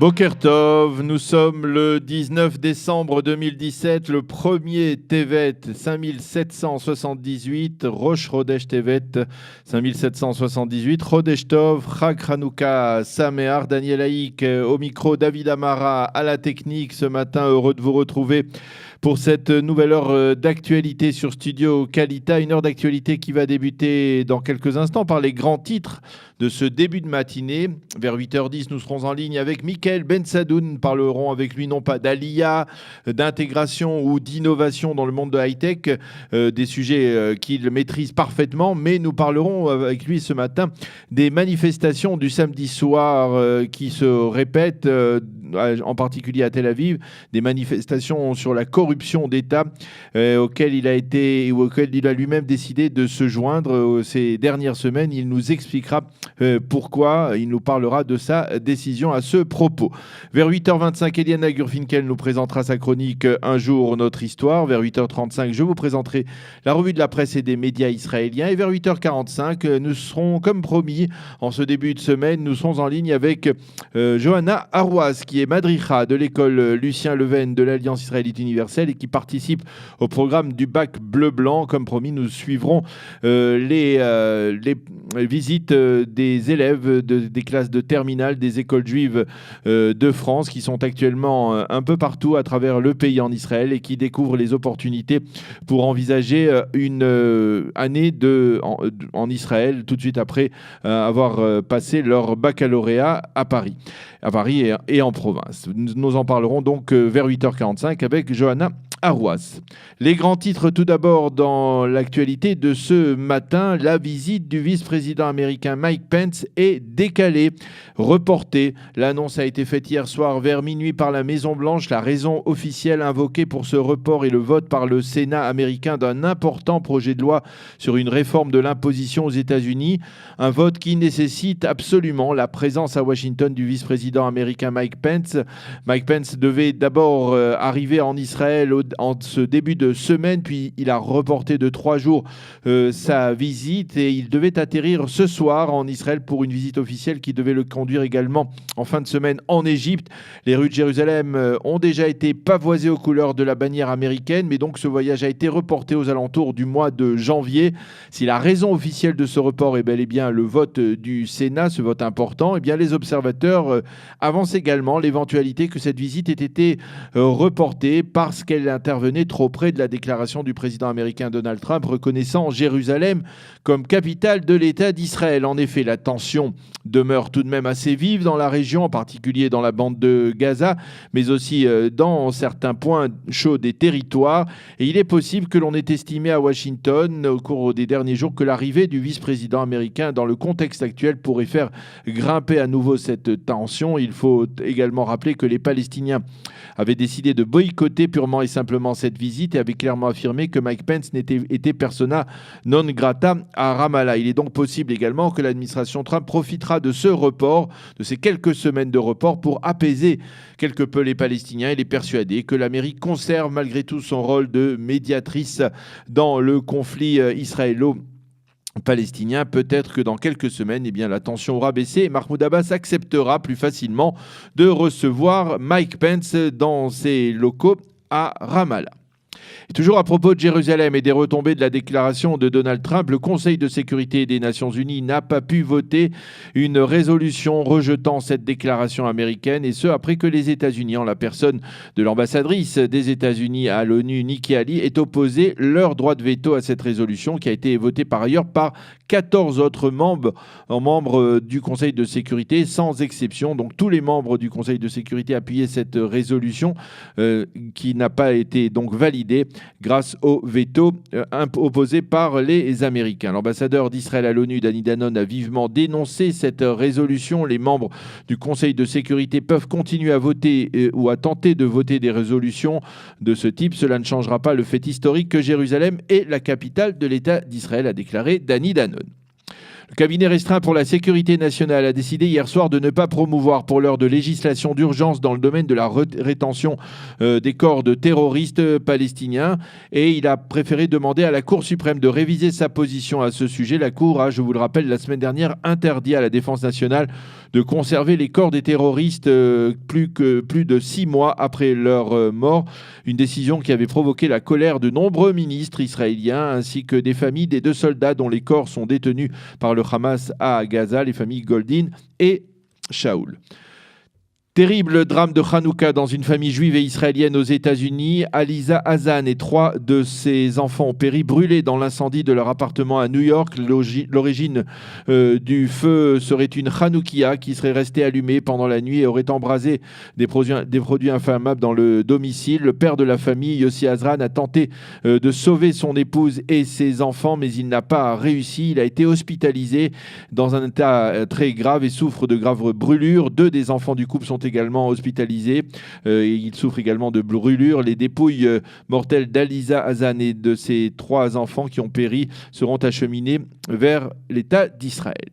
Boker Tov, nous sommes le 19 décembre 2017, le premier Tevet 5778, Rosh Chodesh Tevet 5778, Chodesh Tov, Chag Chanouka, Sameach, Daniel Haïk au micro, David Amara à la technique ce matin, heureux de vous retrouver pour cette nouvelle heure d'actualité sur Studio Kalita, une heure d'actualité qui va débuter dans quelques instants par les grands titres de ce début de matinée. Vers 8h10, nous serons en ligne avec Michael Bensadoun. Nous parlerons avec lui non pas d'Aliyah, d'intégration ou d'innovation dans le monde de high-tech, des sujets qu'il maîtrise parfaitement, mais nous parlerons avec lui ce matin des manifestations du samedi soir qui se répètent, en particulier à Tel Aviv, des manifestations sur la corruption d'État auxquelles il a lui-même décidé de se joindre ces dernières semaines. Il nous expliquera pourquoi, il nous parlera de sa décision à ce propos. Vers 8h25, Eliana Gurfinkel nous présentera sa chronique Un jour, notre histoire. Vers 8h35, je vous présenterai la revue de la presse et des médias israéliens. Et vers 8h45, nous serons, comme promis, en ce début de semaine, nous serons en ligne avec Johanna Arwaz, qui est madricha de l'école Lucien Leven de l'Alliance israélite universelle et qui participe au programme du bac bleu-blanc. Comme promis, nous suivrons les visites des élèves des classes de terminale des écoles juives de France qui sont actuellement un peu partout à travers le pays en Israël et qui découvrent les opportunités pour envisager une année en Israël tout de suite après avoir passé leur baccalauréat à Paris et en province. Nous en parlerons donc vers 8h45 avec Johanna Arwaz. Les grands titres tout d'abord dans l'actualité de ce matin. La visite du vice-président américain Mike Pence est décalée, reportée. L'annonce a été faite hier soir vers minuit par la Maison-Blanche. La raison officielle invoquée pour ce report est le vote par le Sénat américain d'un important projet de loi sur une réforme de l'imposition aux États-Unis. Un vote qui nécessite absolument la présence à Washington du vice-président américain Mike Pence. Mike Pence devait d'abord arriver en Israël en ce début de semaine, puis il a reporté de 3 jours sa visite et il devait atterrir ce soir en Israël pour une visite officielle qui devait le conduire également en fin de semaine en Égypte. Les rues de Jérusalem ont déjà été pavoisées aux couleurs de la bannière américaine, mais donc ce voyage a été reporté aux alentours du mois de janvier. Si la raison officielle de ce report est bel et bien le vote du Sénat, ce vote important, eh bien les observateurs avancent également l'éventualité que cette visite ait été reportée parce qu'elle intervenait trop près de la déclaration du président américain Donald Trump reconnaissant Jérusalem comme capitale de l'État d'Israël. En effet, la tension demeure tout de même assez vive dans la région, en particulier dans la bande de Gaza, mais aussi dans certains points chauds des territoires. Et il est possible que l'on ait estimé à Washington, au cours des derniers jours, que l'arrivée du vice-président américain dans le contexte actuel pourrait faire grimper à nouveau cette tension. Il faut également rappeler que les Palestiniens avaient décidé de boycotter purement et simplement cette visite et avaient clairement affirmé que Mike Pence était persona non grata à Ramallah. Il est donc possible également que l'administration Trump profitera de ce report, de ces quelques semaines de report, pour apaiser quelque peu les Palestiniens et les persuader que l'Amérique conserve malgré tout son rôle de médiatrice dans le conflit israélo-palestinien. Peut-être que dans quelques semaines, la tension aura baissé et Mahmoud Abbas acceptera plus facilement de recevoir Mike Pence dans ses locaux à Ramallah. Et toujours à propos de Jérusalem et des retombées de la déclaration de Donald Trump, le Conseil de sécurité des Nations Unies n'a pas pu voter une résolution rejetant cette déclaration américaine, et ce après que les États-Unis, en la personne de l'ambassadrice des États-Unis à l'ONU, Nikki Haley, aient opposé leur droit de veto à cette résolution qui a été votée par ailleurs par 14 autres membres du Conseil de sécurité, sans exception. Donc tous les membres du Conseil de sécurité appuyaient cette résolution qui n'a pas été donc validée grâce au veto opposé par les Américains. L'ambassadeur d'Israël à l'ONU, Danny Danon, a vivement dénoncé cette résolution. Les membres du Conseil de sécurité peuvent continuer à voter ou à tenter de voter des résolutions de ce type. Cela ne changera pas le fait historique que Jérusalem est la capitale de l'État d'Israël, a déclaré Danny Danon. Le cabinet restreint pour la sécurité nationale a décidé hier soir de ne pas promouvoir pour l'heure de législation d'urgence dans le domaine de la rétention des corps de terroristes palestiniens et il a préféré demander à la Cour suprême de réviser sa position à ce sujet. La Cour a, je vous le rappelle, la semaine dernière interdit à la Défense nationale de conserver les corps des terroristes plus de 6 mois après leur mort. Une décision qui avait provoqué la colère de nombreux ministres israéliens ainsi que des familles des 2 soldats dont les corps sont détenus par le Hamas à Gaza, les familles Goldin et Shaul. Terrible drame de Hanouka dans une famille juive et israélienne aux États-Unis. Aliza Hazan et 3 de ses enfants ont péri brûlés dans l'incendie de leur appartement à New York. L'origine du feu serait une Hanoukia qui serait restée allumée pendant la nuit et aurait embrasé des produits inflammables dans le domicile. Le père de la famille, Yossi Hazran, a tenté de sauver son épouse et ses enfants, mais il n'a pas réussi. Il a été hospitalisé dans un état très grave et souffre de graves brûlures. 2 des enfants du couple sont également hospitalisés. Il souffre également de brûlures. Les dépouilles mortelles d'Aliza Hazan et de ses 3 enfants qui ont péri seront acheminées vers l'État d'Israël.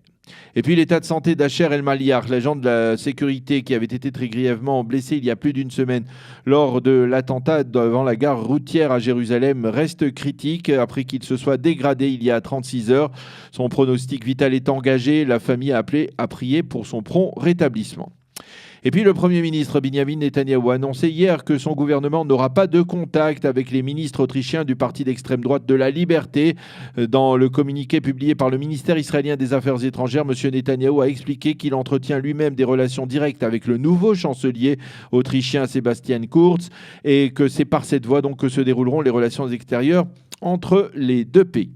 Et puis l'état de santé d'Asher El-Maliar, l'agent de la sécurité qui avait été très grièvement blessé il y a plus d'une semaine lors de l'attentat devant la gare routière à Jérusalem, reste critique après qu'il se soit dégradé il y a 36 heures. Son pronostic vital est engagé. La famille a appelé à prier pour son prompt rétablissement. Et puis le Premier ministre Benjamin Netanyahou a annoncé hier que son gouvernement n'aura pas de contact avec les ministres autrichiens du parti d'extrême droite de la Liberté. Dans le communiqué publié par le ministère israélien des Affaires étrangères, M. Netanyahou a expliqué qu'il entretient lui-même des relations directes avec le nouveau chancelier autrichien Sebastian Kurz et que c'est par cette voie donc que se dérouleront les relations extérieures entre les 2 pays.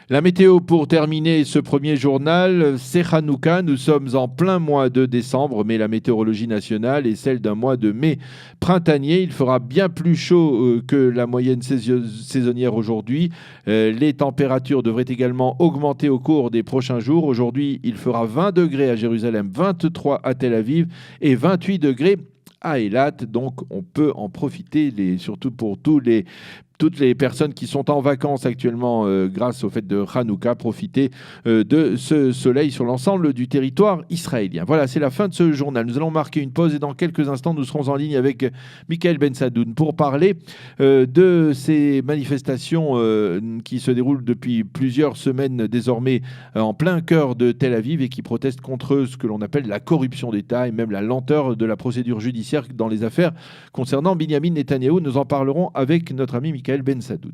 La météo pour terminer ce premier journal, c'est Hanouka. Nous sommes en plein mois de décembre, mais la météorologie nationale est celle d'un mois de mai printanier. Il fera bien plus chaud que la moyenne saisonnière aujourd'hui. Les températures devraient également augmenter au cours des prochains jours. Aujourd'hui, il fera 20 degrés à Jérusalem, 23 à Tel Aviv et 28 degrés à Eilat. Donc on peut en profiter, surtout pour toutes les personnes qui sont en vacances actuellement grâce au fait de Hanouka, profiter de ce soleil sur l'ensemble du territoire israélien. Voilà, c'est la fin de ce journal. Nous allons marquer une pause et dans quelques instants, nous serons en ligne avec Michael Ben-Sadoun pour parler de ces manifestations qui se déroulent depuis plusieurs semaines désormais en plein cœur de Tel Aviv et qui protestent contre ce que l'on appelle la corruption d'État et même la lenteur de la procédure judiciaire dans les affaires concernant Benjamin Netanyahou. Nous en parlerons avec notre ami Michael Ben-Sadoun.